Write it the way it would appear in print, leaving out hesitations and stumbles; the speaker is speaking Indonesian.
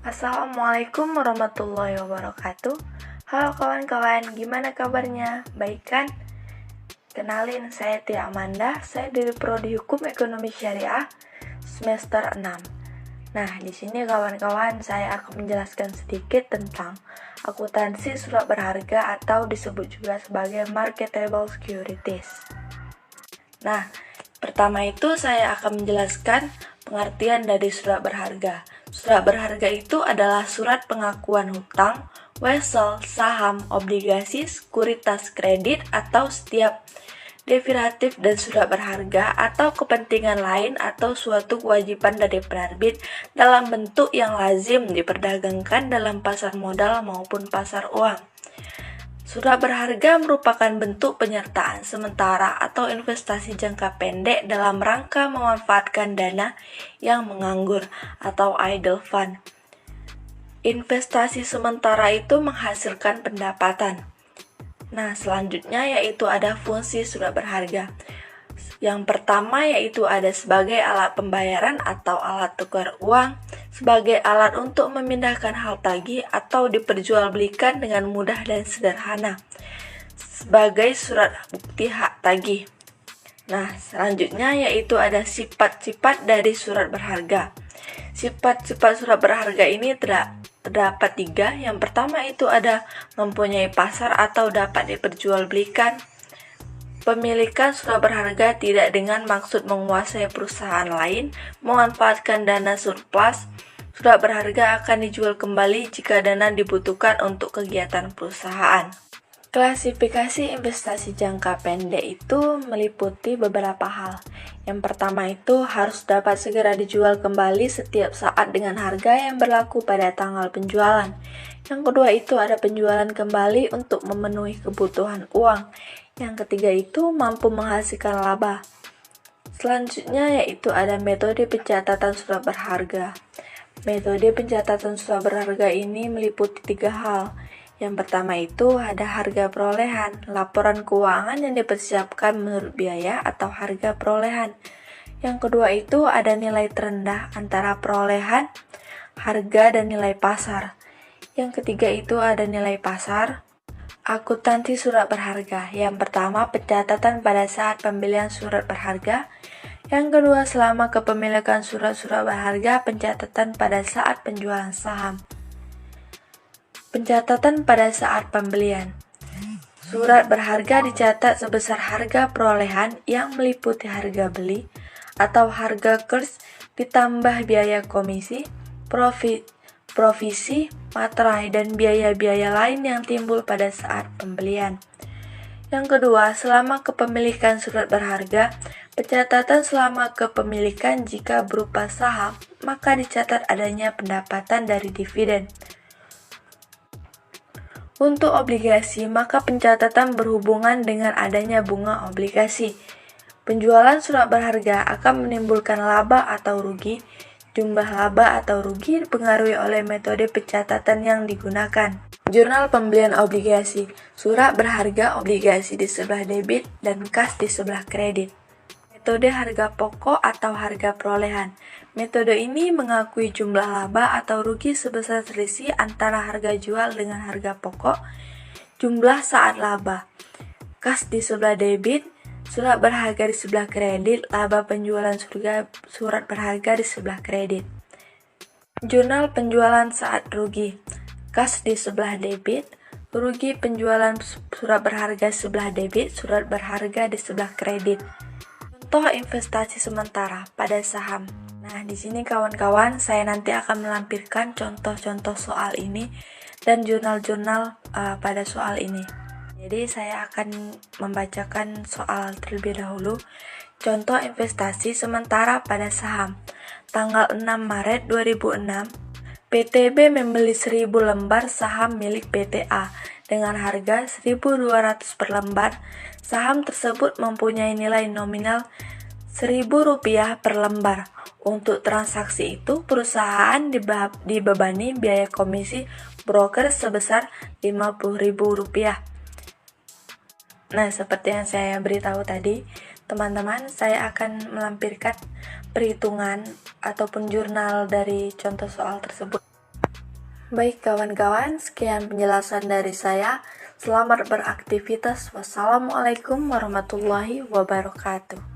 Assalamualaikum warahmatullahi wabarakatuh. Halo kawan-kawan, gimana kabarnya? Baik kan? Kenalin, saya Tia Amanda, saya dari Prodi Hukum Ekonomi Syariah semester 6. Nah, di sini kawan-kawan, saya akan menjelaskan sedikit tentang akuntansi surat berharga atau disebut juga sebagai marketable securities. Nah, pertama itu saya akan menjelaskan pengertian dari surat berharga. Surat berharga itu adalah surat pengakuan hutang, wesel, saham, obligasi, sekuritas kredit, atau setiap derivatif dan surat berharga atau kepentingan lain atau suatu kewajiban dari penerbit dalam bentuk yang lazim diperdagangkan dalam pasar modal maupun pasar uang. Surat berharga merupakan bentuk penyertaan sementara atau investasi jangka pendek dalam rangka memanfaatkan dana yang menganggur atau idle fund. Investasi sementara itu menghasilkan pendapatan. Nah, selanjutnya yaitu ada fungsi surat berharga. Yang pertama yaitu ada sebagai alat pembayaran atau alat tukar uang, sebagai alat untuk memindahkan hal tagih atau diperjualbelikan dengan mudah dan sederhana, sebagai surat bukti hak tagih. Nah, selanjutnya yaitu ada sifat-sifat dari surat berharga. Sifat-sifat surat berharga ini terdapat 3. Yang pertama itu ada mempunyai pasar atau dapat diperjualbelikan. Pemilikan surat berharga tidak dengan maksud menguasai perusahaan lain, memanfaatkan dana surplus. Surat berharga akan dijual kembali jika dana dibutuhkan untuk kegiatan perusahaan. Klasifikasi investasi jangka pendek itu meliputi beberapa hal. Yang pertama itu harus dapat segera dijual kembali setiap saat dengan harga yang berlaku pada tanggal penjualan. Yang kedua itu ada penjualan kembali untuk memenuhi kebutuhan uang. Yang ketiga itu mampu menghasilkan laba. Selanjutnya yaitu ada metode pencatatan surat berharga. Metode pencatatan surat berharga ini meliputi 3 hal. Yang pertama itu ada harga perolehan, laporan keuangan yang dipersiapkan menurut biaya atau harga perolehan. Yang kedua itu ada nilai terendah antara perolehan, harga, dan nilai pasar. Yang ketiga itu ada nilai pasar. Akuntansi surat berharga. Yang pertama, pencatatan pada saat pembelian surat berharga. Yang kedua, selama kepemilikan surat-surat berharga, pencatatan pada saat penjualan saham. Pencatatan pada saat pembelian. Surat berharga dicatat sebesar harga perolehan yang meliputi harga beli atau harga kurs ditambah biaya komisi, provisi, materai, dan biaya-biaya lain yang timbul pada saat pembelian. Yang kedua, selama kepemilikan surat berharga, pencatatan selama kepemilikan jika berupa saham, maka dicatat adanya pendapatan dari dividen. Untuk obligasi, maka pencatatan berhubungan dengan adanya bunga obligasi. Penjualan surat berharga akan menimbulkan laba atau rugi. Jumlah laba atau rugi dipengaruhi oleh metode pencatatan yang digunakan. Jurnal pembelian obligasi. Surat berharga obligasi di sebelah debit dan kas di sebelah kredit. Metode harga pokok atau harga perolehan. Metode ini mengakui jumlah laba atau rugi sebesar selisih antara harga jual dengan harga pokok, jumlah saat laba. Kas di sebelah debit, surat berharga di sebelah kredit, laba penjualan surat berharga di sebelah kredit. Jurnal penjualan saat rugi. Kas di sebelah debit, rugi penjualan surat berharga di sebelah debit, surat berharga di sebelah kredit. Contoh investasi sementara pada saham. Nah, di sini kawan-kawan saya nanti akan melampirkan contoh-contoh soal ini dan jurnal-jurnal pada soal ini. Jadi saya akan membacakan soal terlebih dahulu. Contoh investasi sementara pada saham. Tanggal 6 Maret 2006, PTB membeli 1000 lembar saham milik PTA dengan harga 1.200 per lembar. Saham tersebut mempunyai nilai nominal Rp1.000 per lembar. Untuk transaksi itu, perusahaan dibebani biaya komisi broker sebesar Rp50.000. Nah, seperti yang saya beritahu tadi, teman-teman, saya akan melampirkan perhitungan ataupun jurnal dari contoh soal tersebut. Baik kawan-kawan, sekian penjelasan dari saya. Selamat beraktivitas. Wassalamualaikum warahmatullahi wabarakatuh.